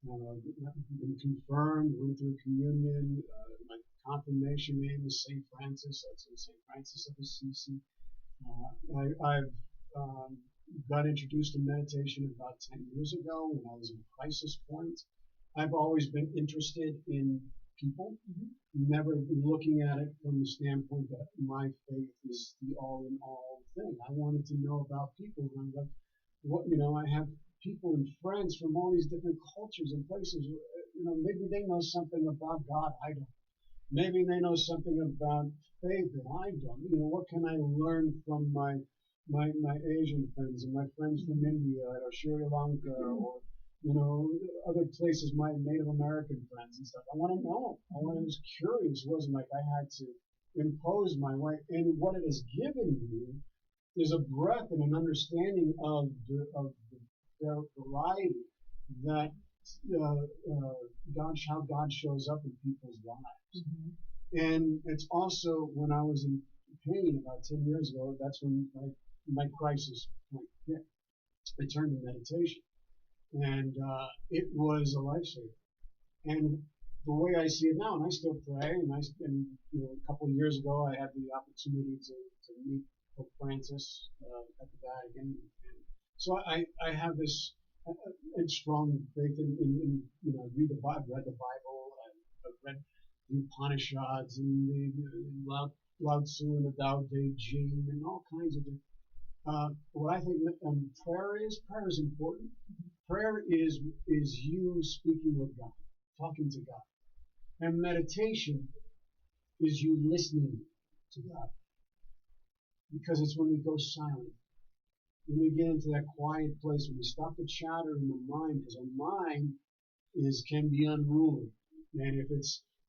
I've been confirmed, went through communion. My confirmation name is St. Francis. That's St. Francis of Assisi. I've got introduced to meditation about 10 years ago when I was in a crisis point. I've always been interested in people, never looking at it from the standpoint that my faith is the all-in-all thing. I wanted to know about people. And I'm like, what, you know, I have people and friends from all these different cultures and places. You know, maybe they know something about God I don't. Maybe they know something about faith that I don't. You know, what can I learn from my Asian friends and my friends from India or Sri Lanka or, you know, other places, my Native American friends and stuff. I want to know. I was curious. It wasn't like I had to impose my way. And what it has given me is a breadth and an understanding of their variety that how God shows up in people's lives. And it's also when I was in pain about 10 years ago, that's when my crisis point hit. I turned to meditation. And it was a lifesaver. And the way I see it now, and I still pray, and you know, a couple of years ago, I had the opportunity to meet Pope Francis at the Vatican. And so I have this strong faith in you know, I've read the Bible, I've read the Upanishads and the Lao Tzu and the Tao Te Ching and all kinds of different. What I think prayer is important. Prayer is you speaking with God, talking to God. And meditation is you listening to God. Because it's when we go silent, when we get into that quiet place, when we stop the chatter in the mind, because our mind can be unruly. And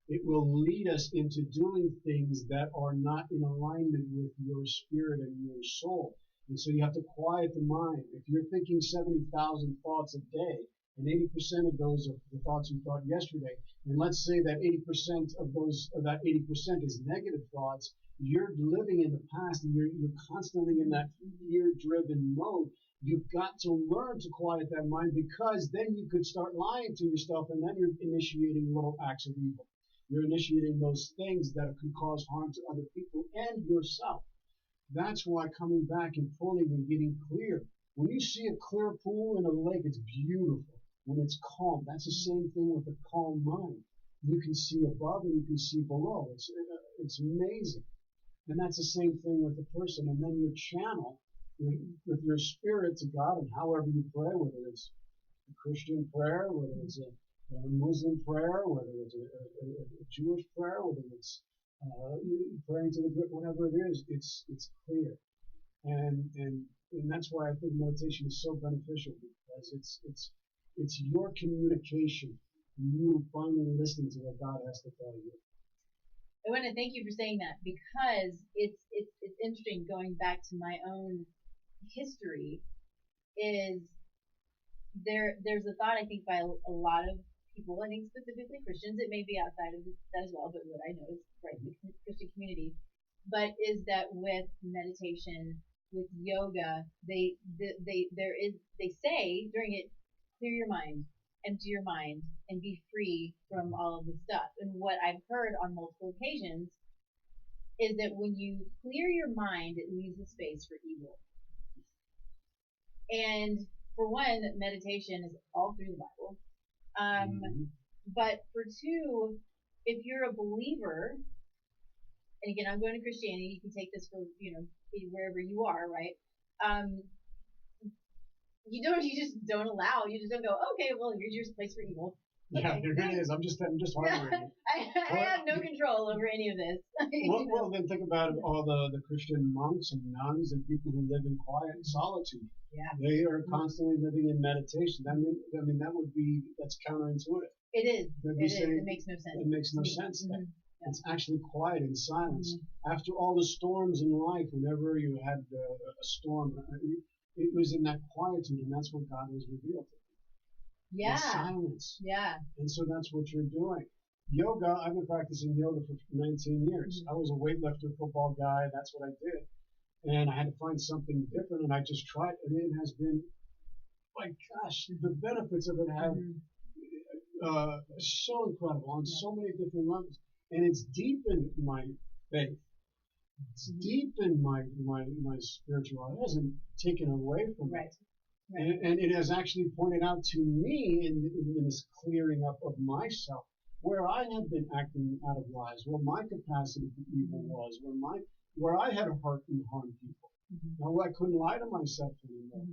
it will lead us into doing things that are not in alignment with your spirit and your soul. And so you have to quiet the mind. If you're thinking 70,000 thoughts a day, and 80% of those are the thoughts you thought yesterday, and let's say that 80% of that 80% is negative thoughts, you're living in the past and you're constantly in that fear-driven mode. You've got to learn to quiet that mind, because then you could start lying to yourself, and then you're initiating little acts of evil. You're initiating those things that could cause harm to other people and yourself. That's why coming back and pulling and getting clear. When you see a clear pool in a lake, it's beautiful. When it's calm, that's the same thing with a calm mind. You can see above and you can see below. It's amazing. And that's the same thing with a person. And then your channel with your spirit to God, and however you pray, whether it's a Christian prayer, whether it's a Muslim prayer, whether it's a Jewish prayer, whether it's praying to the good, whatever it is, it's clear. And that's why I think meditation is so beneficial, because it's your communication, you finally listening to what God has to tell you. I want to thank you for saying that, because it's interesting, going back to my own history, is there's a thought, I think, by a lot of people, I think specifically Christians, it may be outside of that as well, but what I know is right the Christian community, but is that with meditation, with yoga, they say during it, clear your mind, empty your mind, and be free from all of the stuff. And what I've heard on multiple occasions is that when you clear your mind, it leaves a space for evil. And for one, meditation is all through the Bible. But for two, if you're a believer, and again, I'm going to Christianity, you can take this for, wherever you are, right? You just don't allow, you just don't go, okay, well, here's your place for evil. Okay. Yeah, here it is. I'm just harboring. I have no control over any of this. Well, then think about all the Christian monks and nuns and people who live in quiet and solitude. Yeah. They are constantly living in meditation. That's counterintuitive. It is. It makes no sense. It makes no sense. Mm-hmm. It's actually quiet and silence. Mm-hmm. After all the storms in life, whenever you had a storm, it was in that quietude, and that's what God was revealed to. Yeah. The silence. Yeah. And so that's what you're doing. Yoga, I've been practicing yoga for 19 years. Mm-hmm. I was a weightlifter, football guy. That's what I did. And I had to find something different, and I just tried, and it has been, my gosh, the benefits of it have so incredible on so many different levels. And it's deepened my faith. It's deepened my spirituality. It hasn't taken away from it. Right. And it has actually pointed out to me in this clearing up of myself where I had been acting out of lies, where my capacity for evil was, where I had hurt and harmed people. Now I couldn't lie to myself anymore.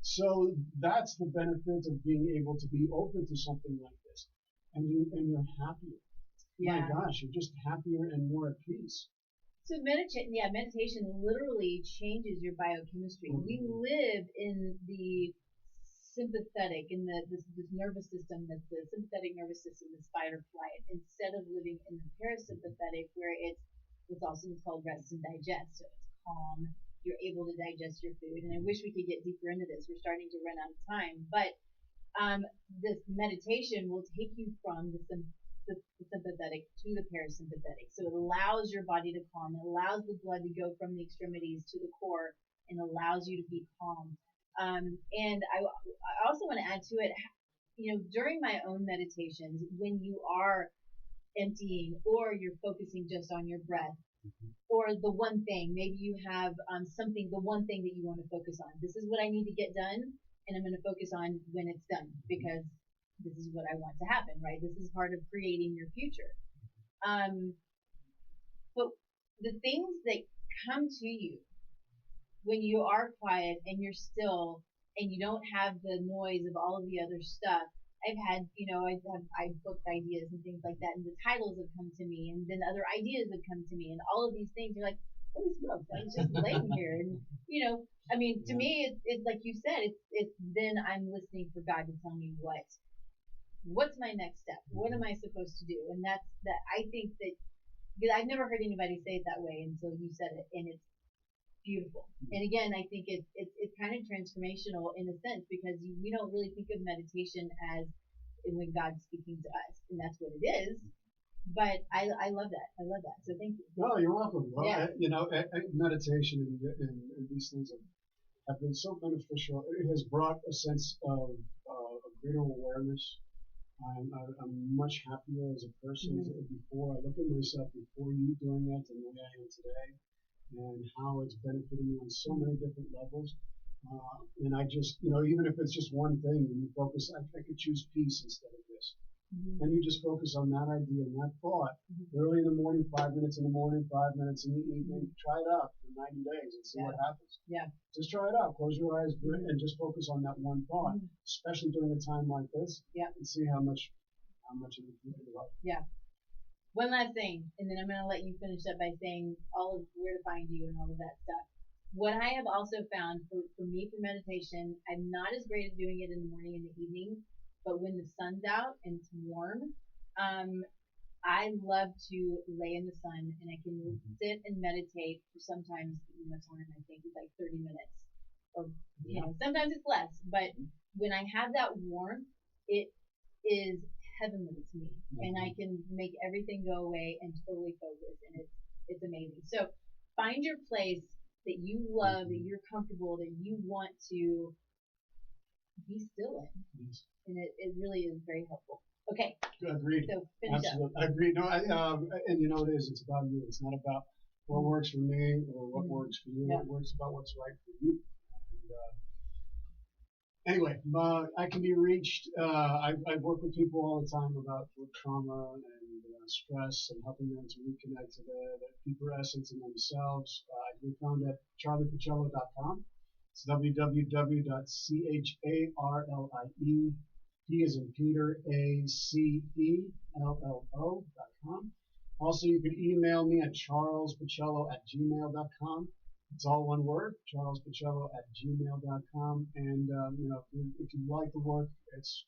So that's the benefit of being able to be open to something like this, and you're happier. Yeah. My gosh, you're just happier and more at peace. So meditation literally changes your biochemistry. Mm-hmm. We live in the sympathetic, in this nervous system, that's the sympathetic nervous system, that's fight or flight, instead of living in the parasympathetic, where it's what's also called rest and digest. So it's calm. You're able to digest your food. And I wish we could get deeper into this. We're starting to run out of time, but this meditation will take you from the sympathetic to the parasympathetic. So it allows your body to calm. It allows the blood to go from the extremities to the core and allows you to be calm. And I also want to add to it, during my own meditations, when you are emptying or you're focusing just on your breath or the one thing, maybe you have the one thing that you want to focus on. This is what I need to get done, and I'm going to focus on when it's done because this is what I want to happen, right? This is part of creating your future. But the things that come to you when you are quiet and you're still and you don't have the noise of all of the other stuff. I've had, I've booked ideas and things like that, and the titles have come to me, and then other ideas have come to me, and all of these things are like, holy smokes, I was just laying here, and to me, it's like you said, it's then I'm listening for God to tell me what's my next step, what am I supposed to do, and that's that. I think that because I've never heard anybody say it that way until you said it, and it's beautiful. And again, I think it's kind of transformational in a sense because we don't really think of meditation as when God's speaking to us, and that's what it is. But I love that. I love that. So thank you. No, you're welcome. Well, meditation and these things have been so beneficial. It has brought a sense of a greater awareness. I'm much happier as a person as before. I look at myself before you doing it and the way I am today, and how it's benefited me on so many different levels. And I just, even if it's just one thing, and you focus, I could choose peace instead of this. And you just focus on that idea and that thought. Early in the morning, 5 minutes in the morning, 5 minutes in the evening. Try it out for 90 days and see what happens. Yeah. Just try it out. Close your eyes and just focus on that one thought, especially during a time like this. Yeah. And see how much it would do to life. Yeah. One last thing, and then I'm going to let you finish up by saying all of where to find you and all of that stuff. What I have also found for me for meditation, I'm not as great at doing it in the morning and the evening, but when the sun's out and it's warm, I love to lay in the sun and I can sit and meditate for sometimes, time I think it's like 30 minutes or, sometimes it's less, but when I have that warmth, it is heavenly to me, and I can make everything go away and totally focus, and it's amazing. So find your place that you love, that you're comfortable, that you want to be still in, and it really is very helpful. Okay. Agreed. So finish Absolutely. up. Agreed. No, and you know it is. It's about you. It's not about what works for me or what works for you. Yeah. It works about what's right for you. And, anyway, I can be reached. I've worked with people all the time about trauma and stress and helping them to reconnect to the deeper essence in themselves. I can be found at charliepacello.com. It's www.charlie, P as in Peter, ACELLO.com. Also, you can email me at charlespacello@gmail.com. It's all one word, charlespacello@gmail.com. And if you like the work, it's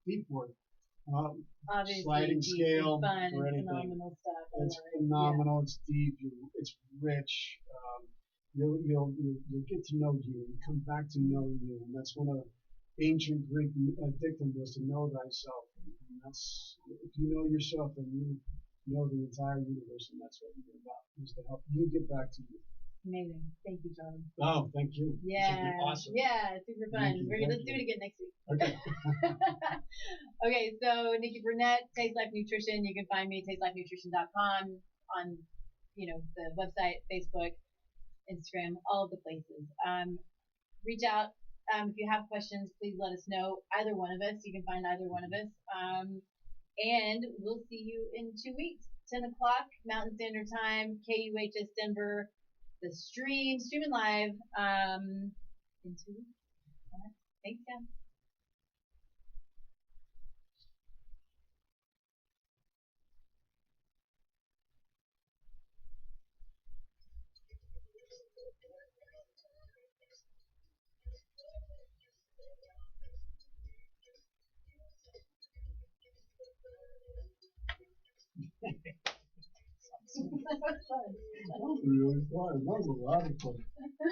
deep work. Obviously, Sliding scale fun or and anything. phenomenal stuff. It's phenomenal. Yeah. It's deep. It's rich. You'll get to know you. You come back to know you, and that's one of the ancient Greek dictum was to know thyself. And that's if you know yourself, then you know the entire universe, and that's what you're about. Is to help you get back to you. Amazing. Thank you, Charlie. Oh, thank you. Yeah. Awesome. Yeah, super fun. Let's do it again next week. Okay. Okay, so Nikki Burnett, Taste Life Nutrition. You can find me at tastelifenutrition.com on, the website, Facebook, Instagram, all of the places. Reach out. If you have questions, please let us know. Either one of us. You can find either one of us. And we'll see you in 2 weeks. 10 o'clock Mountain Standard Time, KUHS Denver. The streaming live in 2 weeks. All right. Thanks, guys. That was really fun. That was a lot of fun.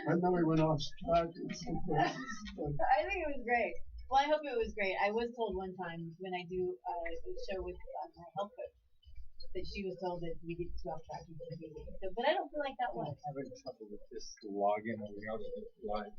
I know we went off track in some places. I think it was great. Well, I hope it was great. I was told one time when I do a show with my health coach that she was told that we get too off track. So, but I don't feel like that was. I'm having trouble with this login over here. I'll just live.